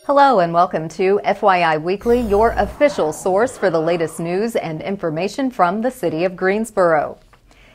Hello and welcome to FYI Weekly, your official source for the latest news and information from the city of Greensboro.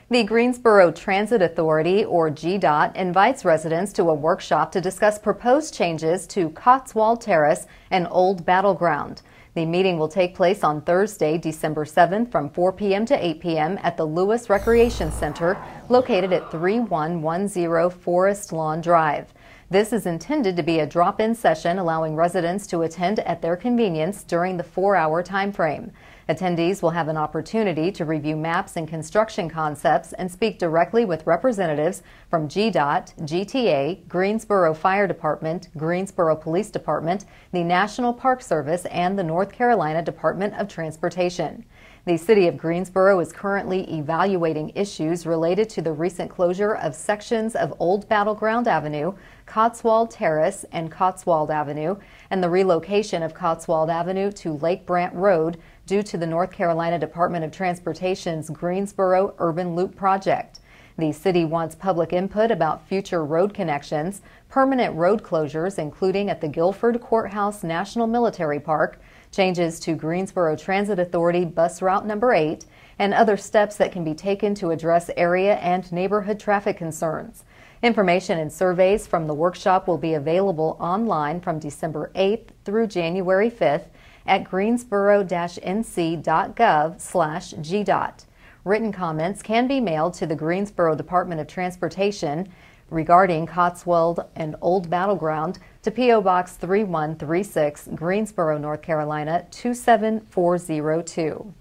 The Greensboro Transit Authority, or GDOT, invites residents to a workshop to discuss proposed changes to Cotswold Terrace and Old Battleground. The meeting will take place on Thursday, December 7th from 4 p.m. to 8 p.m. at the Lewis Recreation Center, located at 3110 Forest Lawn Drive. This is intended to be a drop-in session allowing residents to attend at their convenience during the 4-hour time frame. Attendees will have an opportunity to review maps and construction concepts and speak directly with representatives from GDOT, GTA, Greensboro Fire Department, Greensboro Police Department, the National Park Service, and the North Carolina Department of Transportation. The city of Greensboro is currently evaluating issues related to the recent closure of sections of Old Battleground Avenue, Cotswold Terrace, and Cotswold Avenue, and the relocation of Cotswold Avenue to Lake Brant Road due to the North Carolina Department of Transportation's Greensboro Urban Loop project. The city wants public input about future road connections, permanent road closures, including at the Guilford Courthouse National Military Park, changes to Greensboro Transit Authority Bus Route Number 8, and other steps that can be taken to address area and neighborhood traffic concerns. Information and surveys from the workshop will be available online from December 8th through January 5th at greensboro-nc.gov/GDOT. Written comments can be mailed to the Greensboro Department of Transportation regarding Cotswold and Old Battleground to P.O. Box 3136, Greensboro, North Carolina 27402.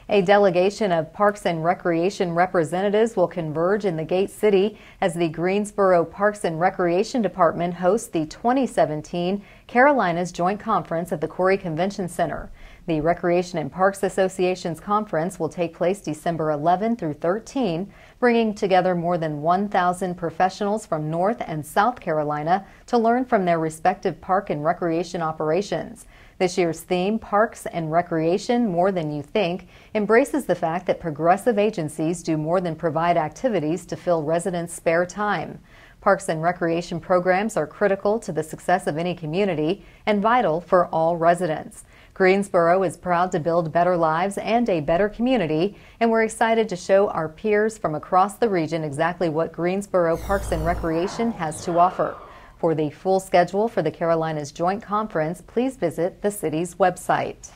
A delegation of Parks and Recreation representatives will converge in the Gate City as the Greensboro Parks and Recreation Department hosts the 2017 Carolinas Joint Conference at the Corey Convention Center. The Recreation and Parks Association's conference will take place December 11 through 13, bringing together more than 1,000 professionals from North and South Carolina to learn from their respective park and recreation operations. This year's theme, Parks and Recreation More Than You Think, embraces the fact that progressive agencies do more than provide activities to fill residents' spare time. Parks and recreation programs are critical to the success of any community and vital for all residents. Greensboro is proud to build better lives and a better community, and we're excited to show our peers from across the region exactly what Greensboro Parks and Recreation has to offer. For the full schedule for the Carolinas Joint Conference, please visit the city's website.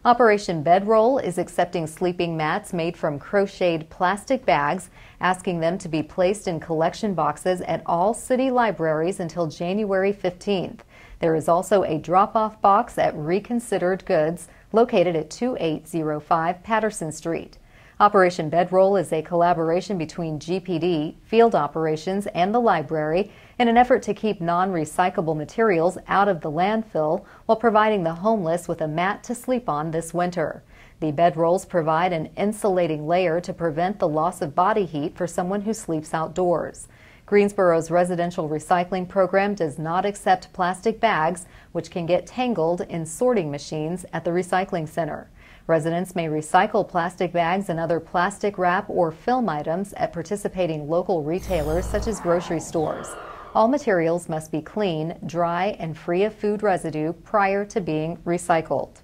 Operation Bedroll is accepting sleeping mats made from crocheted plastic bags, asking them to be placed in collection boxes at all city libraries until January 15th. There is also a drop-off box at Reconsidered Goods, located at 2805 Patterson Street. Operation Bedroll is a collaboration between GPD, Field Operations, and the library in an effort to keep non-recyclable materials out of the landfill while providing the homeless with a mat to sleep on this winter. The bedrolls provide an insulating layer to prevent the loss of body heat for someone who sleeps outdoors. Greensboro's residential recycling program does not accept plastic bags, which can get tangled in sorting machines at the recycling center. Residents may recycle plastic bags and other plastic wrap or film items at participating local retailers such as grocery stores. All materials must be clean, dry, and free of food residue prior to being recycled.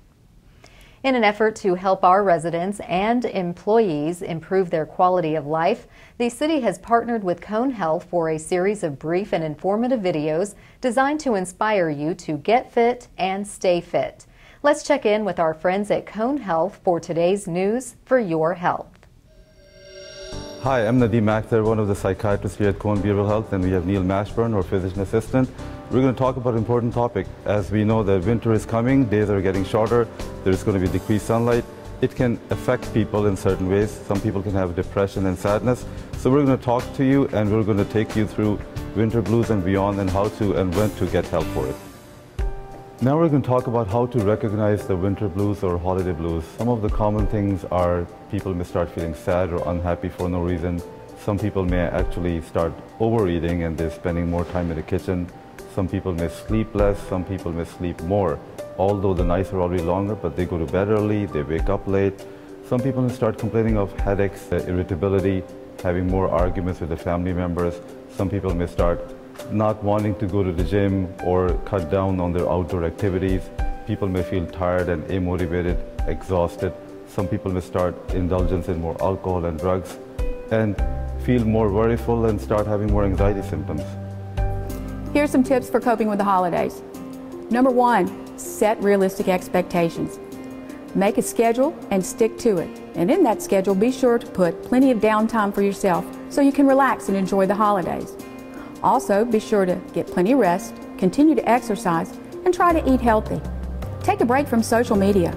In an effort to help our residents and employees improve their quality of life, the city has partnered with Cone Health for a series of brief and informative videos designed to inspire you to get fit and stay fit. Let's check in with our friends at Cone Health for today's news for your health. Hi, I'm Nadeem Akhtar, one of the psychiatrists here at Cone Behavioral Health, and we have Neil Mashburn, our physician assistant. We're going to talk about an important topic. As we know that winter is coming, days are getting shorter, there's going to be decreased sunlight. It can affect people in certain ways. Some people can have depression and sadness. So we're going to talk to you and we're going to take you through winter blues and beyond and how to and when to get help for it. Now we're going to talk about how to recognize the winter blues or holiday blues. Some of the common things are people may start feeling sad or unhappy for no reason. Some people may actually start overeating and they're spending more time in the kitchen. Some people may sleep less, some people may sleep more. Although the nights are already longer, but they go to bed early, they wake up late. Some people may start complaining of headaches, irritability, having more arguments with the family members. Some people may start not wanting to go to the gym or cut down on their outdoor activities. People may feel tired and amotivated, exhausted. Some people may start indulgence in more alcohol and drugs and feel more worryful and start having more anxiety symptoms. Here's some tips for coping with the holidays. Number one, set realistic expectations. Make a schedule and stick to it. And in that schedule, be sure to put plenty of downtime for yourself so you can relax and enjoy the holidays. Also, be sure to get plenty of rest, continue to exercise, and try to eat healthy. Take a break from social media.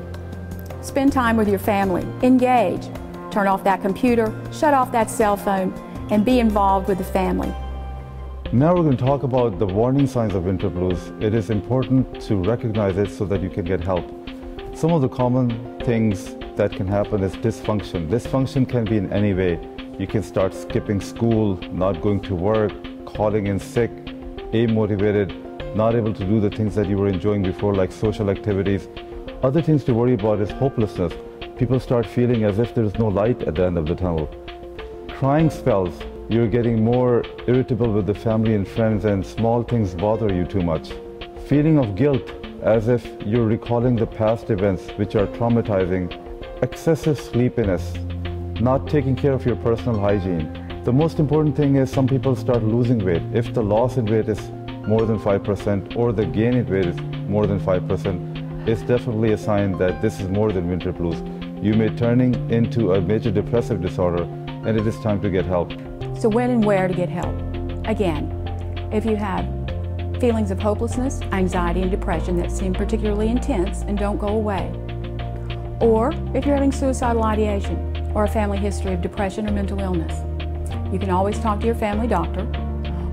Spend time with your family. Engage. Turn off that computer, shut off that cell phone, and be involved with the family. Now we're going to talk about the warning signs of winter blues. It is important to recognize it so that you can get help. Some of the common things that can happen is dysfunction. Dysfunction can be in any way. You can start skipping school, not going to work, calling in sick, amotivated, not able to do the things that you were enjoying before, like social activities. Other things to worry about is hopelessness. People start feeling as if there's no light at the end of the tunnel. Crying spells. You're getting more irritable with the family and friends and small things bother you too much. Feeling of guilt, as if you're recalling the past events which are traumatizing. Excessive sleepiness. Not taking care of your personal hygiene. The most important thing is some people start losing weight. If the loss in weight is more than 5% or the gain in weight is more than 5%, it's definitely a sign that this is more than winter blues. You may turning into a major depressive disorder, and it is time to get help. So when and where to get help? Again, if you have feelings of hopelessness, anxiety, and depression that seem particularly intense and don't go away, or if you're having suicidal ideation or a family history of depression or mental illness, you can always talk to your family doctor,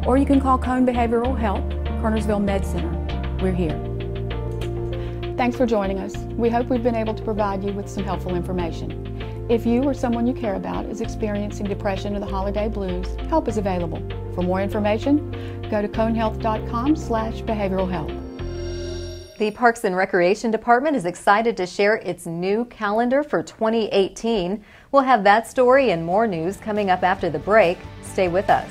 or you can call Cone Behavioral Health, Kernersville Med Center. We're here. Thanks for joining us. We hope we've been able to provide you with some helpful information. If you or someone you care about is experiencing depression or the holiday blues, help is available. For more information, go to conehealth.com/behavioral health. The Parks and Recreation Department is excited to share its new calendar for 2018. We'll have that story and more news coming up after the break. Stay with us.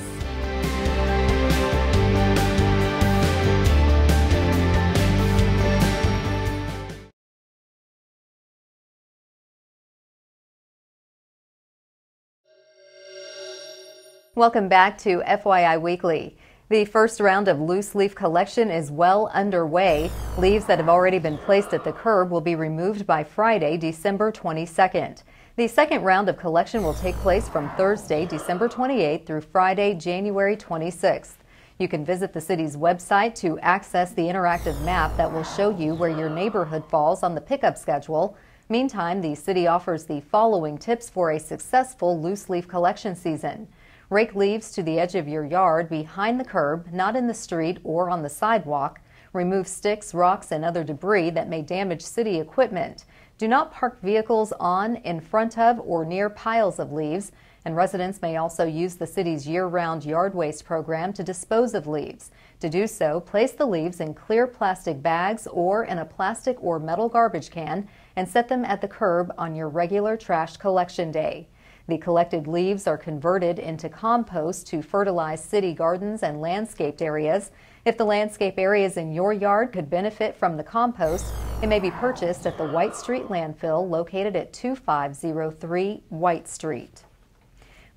Welcome back to FYI Weekly. The first round of loose leaf collection is well underway. Leaves that have already been placed at the curb will be removed by Friday, December 22nd. The second round of collection will take place from Thursday, December 28th through Friday, January 26th. You can visit the city's website to access the interactive map that will show you where your neighborhood falls on the pickup schedule. Meantime, the city offers the following tips for a successful loose leaf collection season. Rake leaves to the edge of your yard behind the curb, not in the street or on the sidewalk. Remove sticks, rocks, and other debris that may damage city equipment. Do not park vehicles on, in front of, or near piles of leaves. And residents may also use the city's year-round yard waste program to dispose of leaves. To do so, place the leaves in clear plastic bags or in a plastic or metal garbage can and set them at the curb on your regular trash collection day. The collected leaves are converted into compost to fertilize city gardens and landscaped areas. If the landscape areas in your yard could benefit from the compost, it may be purchased at the White Street landfill located at 2503 White Street.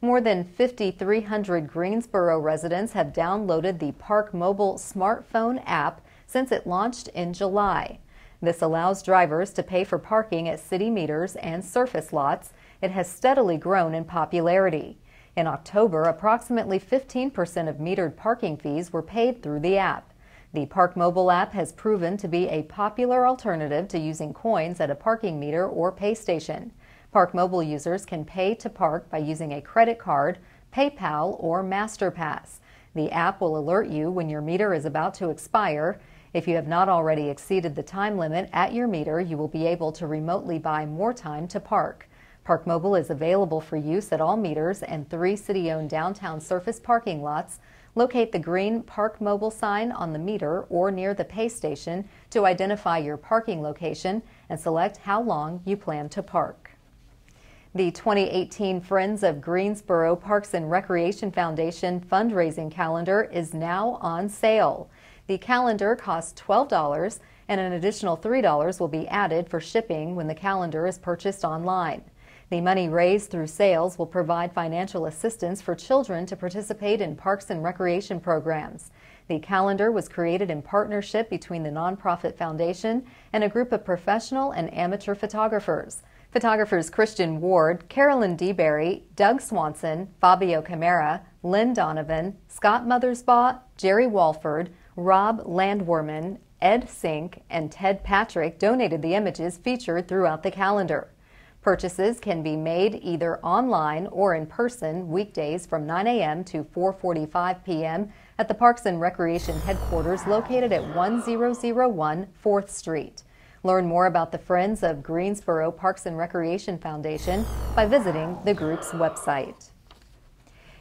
More than 5,300 Greensboro residents have downloaded the Park Mobile smartphone app since it launched in July. This allows drivers to pay for parking at city meters and surface lots. It has steadily grown in popularity. In October, approximately 15% of metered parking fees were paid through the app. The Park Mobile app has proven to be a popular alternative to using coins at a parking meter or pay station. Park Mobile users can pay to park by using a credit card, PayPal, or MasterPass. The app will alert you when your meter is about to expire. If you have not already exceeded the time limit at your meter, you will be able to remotely buy more time to park. Park Mobile is available for use at all meters and 3 city-owned downtown surface parking lots. Locate the green Park Mobile sign on the meter or near the pay station to identify your parking location and select how long you plan to park. The 2018 Friends of Greensboro Parks and Recreation Foundation fundraising calendar is now on sale. The calendar costs $12 and an additional $3 will be added for shipping when the calendar is purchased online. The money raised through sales will provide financial assistance for children to participate in parks and recreation programs. The calendar was created in partnership between the nonprofit foundation and a group of professional and amateur photographers. Photographers Christian Ward, Carolyn DeBerry, Doug Swanson, Fabio Camara, Lynn Donovan, Scott Muthersbaugh, Jerry Wolford, Rob Landwerman, Ed Sink, and Ted Patrick donated the images featured throughout the calendar. Purchases can be made either online or in person weekdays from 9 a.m. to 4:45 p.m. at the Parks and Recreation headquarters located at 1001 4th Street. Learn more about the Friends of Greensboro Parks and Recreation Foundation by visiting the group's website.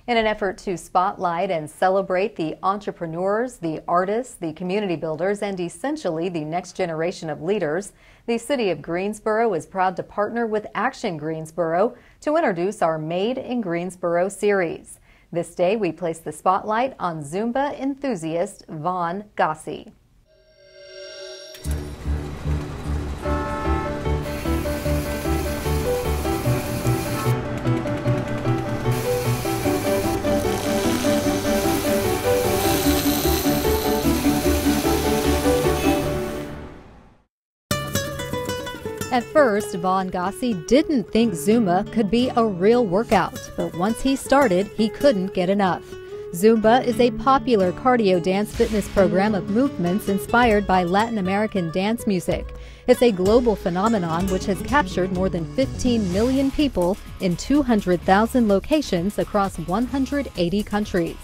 In an effort to spotlight and celebrate the entrepreneurs, the artists, the community builders, and essentially the next generation of leaders, the City of Greensboro is proud to partner with Action Greensboro to introduce our Made in Greensboro series. This day, we place the spotlight on Zumba enthusiast Vaughn Gossi. At first, Vaughn Gossi didn't think Zumba could be a real workout, but once he started, he couldn't get enough. Zumba is a popular cardio dance fitness program of movements inspired by Latin American dance music. It's a global phenomenon which has captured more than 15 million people in 200,000 locations across 180 countries.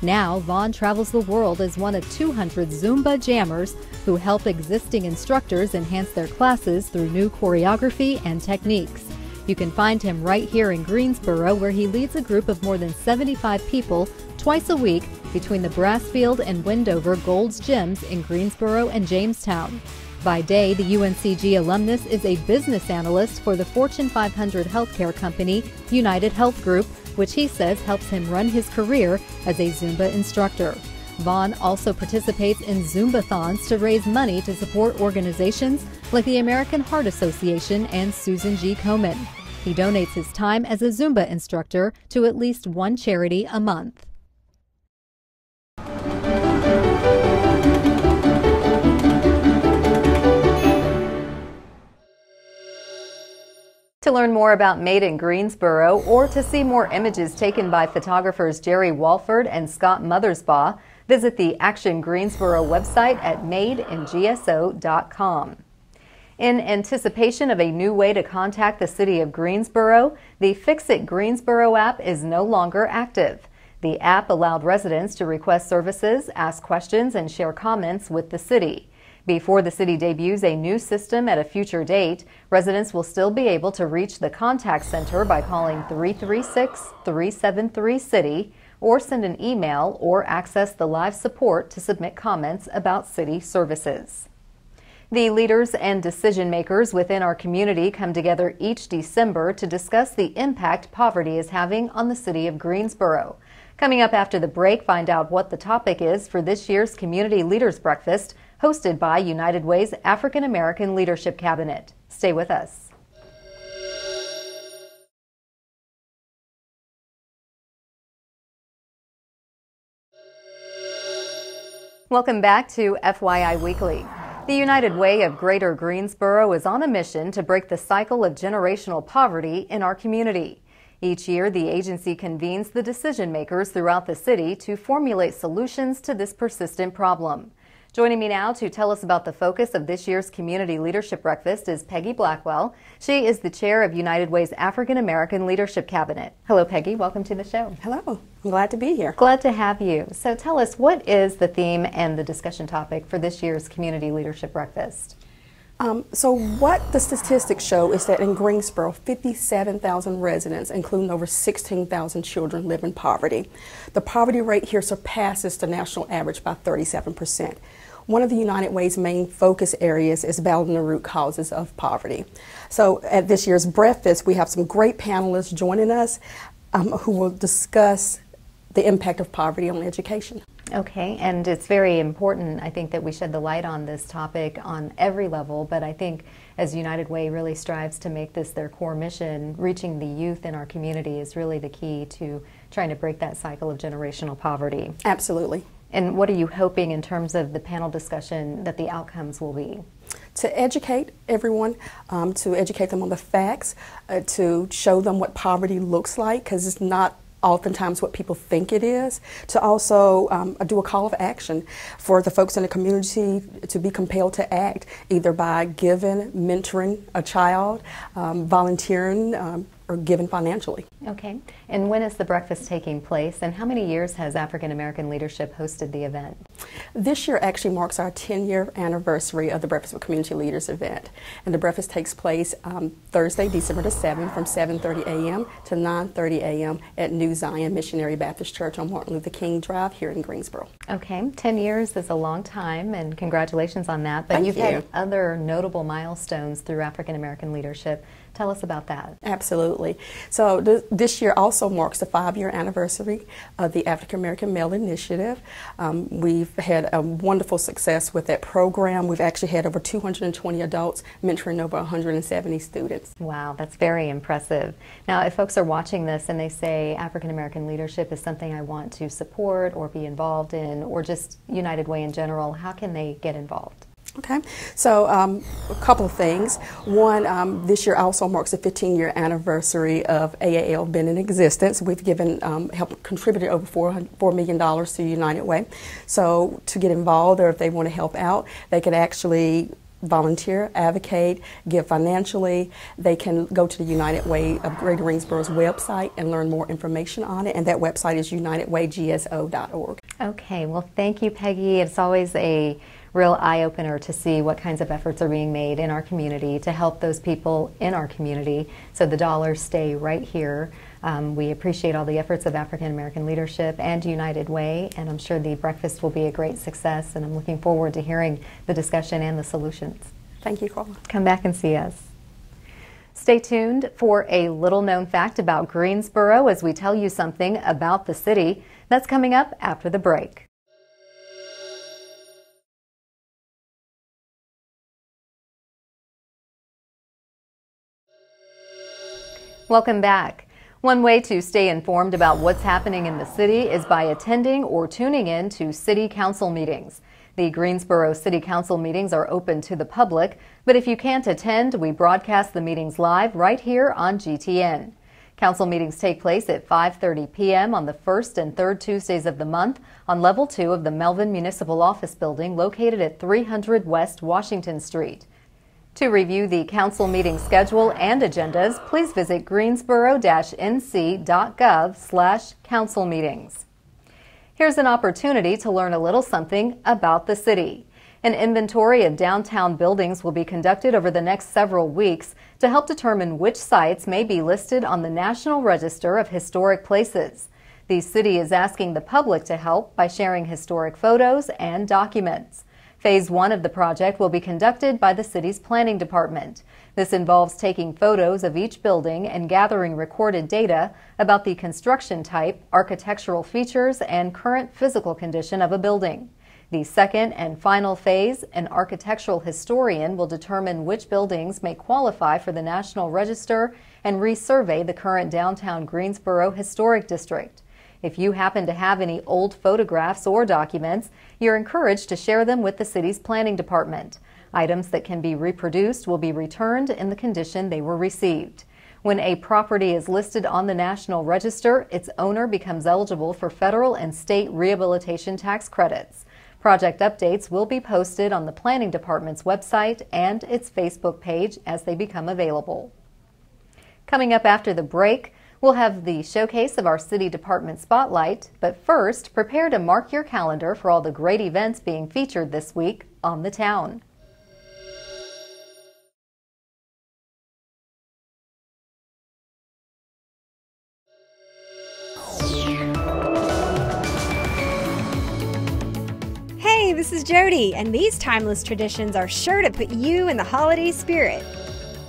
Now, Vaughn travels the world as one of 200 Zumba jammers who help existing instructors enhance their classes through new choreography and techniques. You can find him right here in Greensboro, where he leads a group of more than 75 people twice a week between the Brassfield and Wendover Gold's gyms in Greensboro and Jamestown. By day, the UNCG alumnus is a business analyst for the Fortune 500 healthcare company United Health Group, which he says helps him run his career as a Zumba instructor. Vaughn also participates in Zumbathons to raise money to support organizations like the American Heart Association and Susan G. Komen. He donates his time as a Zumba instructor to at least one charity a month. To learn more about Made in Greensboro or to see more images taken by photographers Jerry Wolford and Scott Muthersbaugh, visit the Action Greensboro website at madeingso.com. In anticipation of a new way to contact the City of Greensboro, the Fix It Greensboro app is no longer active. The app allowed residents to request services, ask questions, and share comments with the city. Before the city debuts a new system at a future date, residents will still be able to reach the contact center by calling 336-373-CITY or send an email or access the live support to submit comments about city services. The leaders and decision makers within our community come together each December to discuss the impact poverty is having on the City of Greensboro. Coming up after the break, find out what the topic is for this year's Community Leaders Breakfast, hosted by United Way's African American Leadership Cabinet. Stay with us. Welcome back to FYI Weekly. The United Way of Greater Greensboro is on a mission to break the cycle of generational poverty in our community. Each year, the agency convenes the decision makers throughout the city to formulate solutions to this persistent problem. Joining me now to tell us about the focus of this year's Community Leadership Breakfast is Peggy Blackwell. She is the chair of United Way's African American Leadership Cabinet. Hello, Peggy. Welcome to the show. Hello. I'm glad to be here. Glad to have you. So tell us, what is the theme and the discussion topic for this year's Community Leadership Breakfast? So what the statistics show is that in Greensboro, 57,000 residents, including over 16,000 children, live in poverty. The poverty rate here surpasses the national average by 37%. One of the United Way's main focus areas is battling the root causes of poverty. So at this year's breakfast, we have some great panelists joining us who will discuss the impact of poverty on education. Okay, and it's very important, I think, that we shed the light on this topic on every level, but I think as United Way really strives to make this their core mission, reaching the youth in our community is really the key to trying to break that cycle of generational poverty. Absolutely. And what are you hoping in terms of the panel discussion that the outcomes will be? To educate everyone, to educate them on the facts, to show them what poverty looks like, because it's not oftentimes what people think it is, to also do a call of action for the folks in the community to be compelled to act, either by giving, mentoring a child, volunteering, or giving financially. Okay, and when is the breakfast taking place, and how many years has African American leadership hosted the event? This year actually marks our 10-year anniversary of the Breakfast with Community Leaders event, and the breakfast takes place Thursday, December the 7th from 7:30 a.m. to 9:30 a.m. at New Zion Missionary Baptist Church on Martin Luther King Drive here in Greensboro. Okay, 10 years is a long time, and congratulations on that. But you've had other notable milestones through African American leadership. Tell us about that. Absolutely. So this year also marks the 5-year anniversary of the African American Male Initiative. We've had a wonderful success with that program. We've actually had over 220 adults mentoring over 170 students. Wow, that's very impressive. Now, if folks are watching this and they say African American leadership is something I want to support or be involved in, or just United Way in general, how can they get involved? Okay, so a couple of things. One, this year also marks the 15-year anniversary of AAL being in existence. We've given, helped contributed over $4 million to United Way. So to get involved, or if they want to help out, they can actually volunteer, advocate, give financially. They can go to the United Way of Greater Greensboro's website and learn more information on it, and that website is unitedwaygso.org. Okay, well, thank you, Peggy. It's always a real eye-opener to see what kinds of efforts are being made in our community to help those people in our community so the dollars stay right here. We appreciate all the efforts of African American leadership and United Way, and I'm sure the breakfast will be a great success, and I'm looking forward to hearing the discussion and the solutions. Thank you, Carla. Come back and see us. Stay tuned for a little-known fact about Greensboro as we tell you something about the city. That's coming up after the break. Welcome back. One way to stay informed about what's happening in the city is by attending or tuning in to city council meetings. The Greensboro City Council meetings are open to the public, but if you can't attend, we broadcast the meetings live right here on GTN. Council meetings take place at 5:30 p.m. on the first and third Tuesdays of the month on Level 2 of the Melvin Municipal Office Building located at 300 West Washington Street. To review the council meeting schedule and agendas, please visit greensboro-nc.gov/council meetings. Here's an opportunity to learn a little something about the city. An inventory of downtown buildings will be conducted over the next several weeks to help determine which sites may be listed on the National Register of Historic Places. The city is asking the public to help by sharing historic photos and documents. Phase 1 of the project will be conducted by the city's planning department. This involves taking photos of each building and gathering recorded data about the construction type, architectural features, and current physical condition of a building. The second and final phase, an architectural historian will determine which buildings may qualify for the National Register and resurvey the current downtown Greensboro Historic District. If you happen to have any old photographs or documents, you're encouraged to share them with the city's planning department. Items that can be reproduced will be returned in the condition they were received. When a property is listed on the National Register, its owner becomes eligible for federal and state rehabilitation tax credits. Project updates will be posted on the planning department's website and its Facebook page as they become available. Coming up after the break, we'll have the showcase of our City Department Spotlight, but first, prepare to mark your calendar for all the great events being featured this week on the town. Hey, this is Jody, and these timeless traditions are sure to put you in the holiday spirit.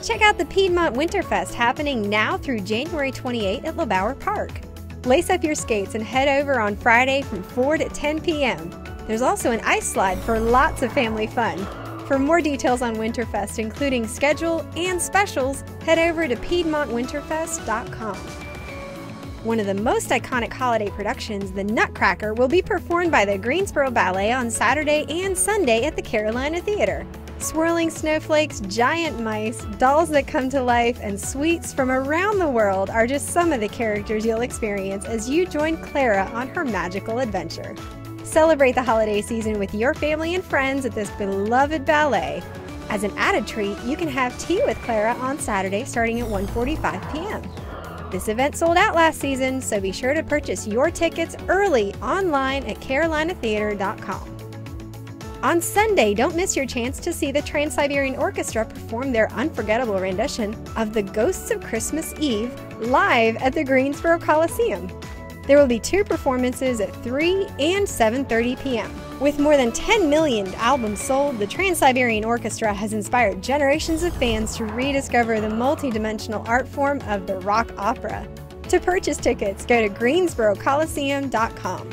Check out the Piedmont Winterfest happening now through January 28 at LeBauer Park. Lace up your skates and head over on Friday from 4 to 10 p.m. There's also an ice slide for lots of family fun. For more details on Winterfest, including schedule and specials, head over to PiedmontWinterfest.com. One of the most iconic holiday productions, The Nutcracker, will be performed by the Greensboro Ballet on Saturday and Sunday at the Carolina Theater. Swirling snowflakes, giant mice, dolls that come to life, and sweets from around the world are just some of the characters you'll experience as you join Clara on her magical adventure. Celebrate the holiday season with your family and friends at this beloved ballet. As an added treat, you can have tea with Clara on Saturday starting at 1:45 p.m. This event sold out last season, so be sure to purchase your tickets early online at carolinatheater.com. On Sunday, don't miss your chance to see the Trans-Siberian Orchestra perform their unforgettable rendition of The Ghosts of Christmas Eve live at the Greensboro Coliseum. There will be 2 performances at 3 and 7:30 p.m. With more than 10 million albums sold, the Trans-Siberian Orchestra has inspired generations of fans to rediscover the multidimensional art form of the rock opera. To purchase tickets, go to greensborocoliseum.com.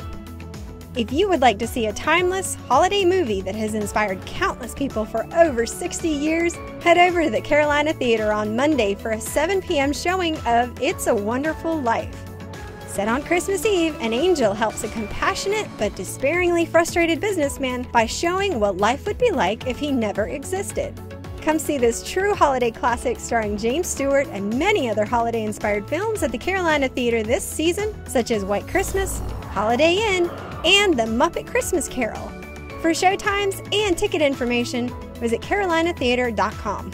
If you would like to see a timeless holiday movie that has inspired countless people for over 60 years, head over to the Carolina Theater on Monday for a 7 p.m. showing of It's a Wonderful Life. Set on Christmas Eve, an angel helps a compassionate but despairingly frustrated businessman by showing what life would be like if he never existed. Come see this true holiday classic starring James Stewart and many other holiday-inspired films at the Carolina Theater this season, such as White Christmas, Holiday Inn, and The Muppet Christmas Carol. For showtimes and ticket information, visit carolinatheater.com.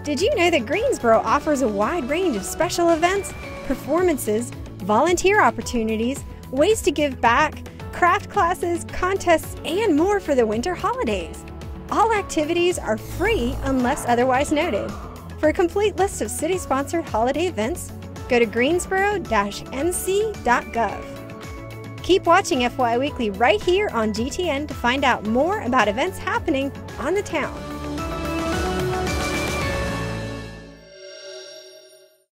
Did you know that Greensboro offers a wide range of special events, performances, volunteer opportunities, ways to give back, craft classes, contests, and more for the winter holidays? All activities are free unless otherwise noted. For a complete list of city-sponsored holiday events, go to greensboro-nc.gov. Keep watching FYI Weekly right here on GTN to find out more about events happening on the town.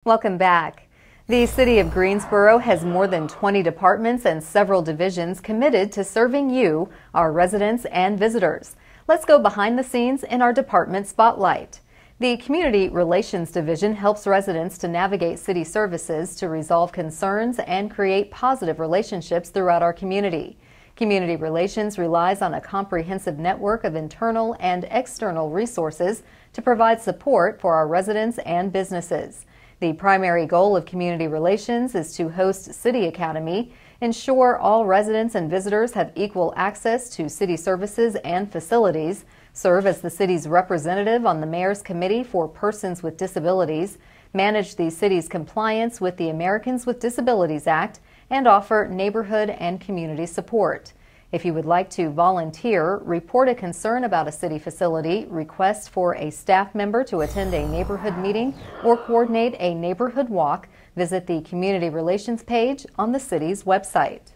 Welcome back. The City of Greensboro has more than 20 departments and several divisions committed to serving you, our residents and visitors. Let's go behind the scenes in our department spotlight. The Community Relations Division helps residents to navigate city services to resolve concerns and create positive relationships throughout our community. Community Relations relies on a comprehensive network of internal and external resources to provide support for our residents and businesses. The primary goal of Community Relations is to host City Academy, ensure all residents and visitors have equal access to city services and facilities, serve as the city's representative on the Mayor's Committee for Persons with Disabilities, manage the city's compliance with the Americans with Disabilities Act, and offer neighborhood and community support. If you would like to volunteer, report a concern about a city facility, request for a staff member to attend a neighborhood meeting, or coordinate a neighborhood walk, visit the Community Relations page on the city's website.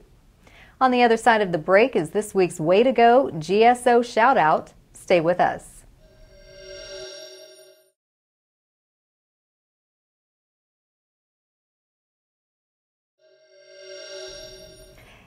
On the other side of the break is this week's Way to Go GSO shout out. Stay with us.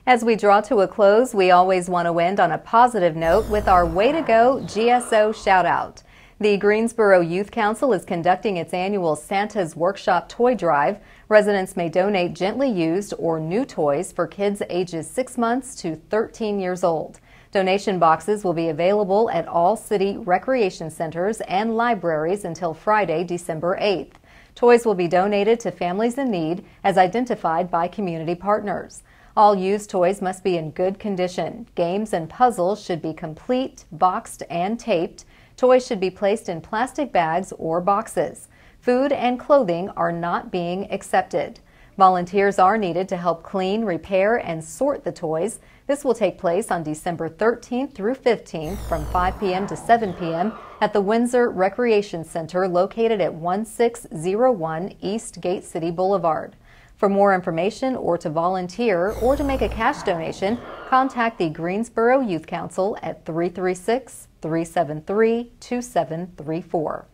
As we draw to a close, we always want to end on a positive note with our Way to Go GSO shout out. The Greensboro Youth Council is conducting its annual Santa's Workshop Toy Drive. Residents may donate gently used or new toys for kids ages 6 months to 13 years old. Donation boxes will be available at all city recreation centers and libraries until Friday, December 8th. Toys will be donated to families in need as identified by community partners. All used toys must be in good condition. Games and puzzles should be complete, boxed, and taped. Toys should be placed in plastic bags or boxes. Food and clothing are not being accepted. Volunteers are needed to help clean, repair, and sort the toys. This will take place on December 13th through 15th from 5 p.m. to 7 p.m. at the Windsor Recreation Center located at 1601 East Gate City Boulevard. For more information or to volunteer or to make a cash donation, contact the Greensboro Youth Council at 336-373-2734.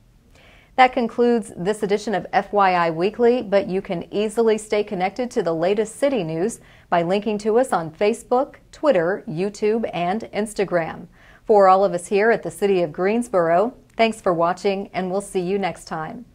That concludes this edition of FYI Weekly, but you can easily stay connected to the latest city news by linking to us on Facebook, Twitter, YouTube, and Instagram. For all of us here at the City of Greensboro, thanks for watching, and we'll see you next time.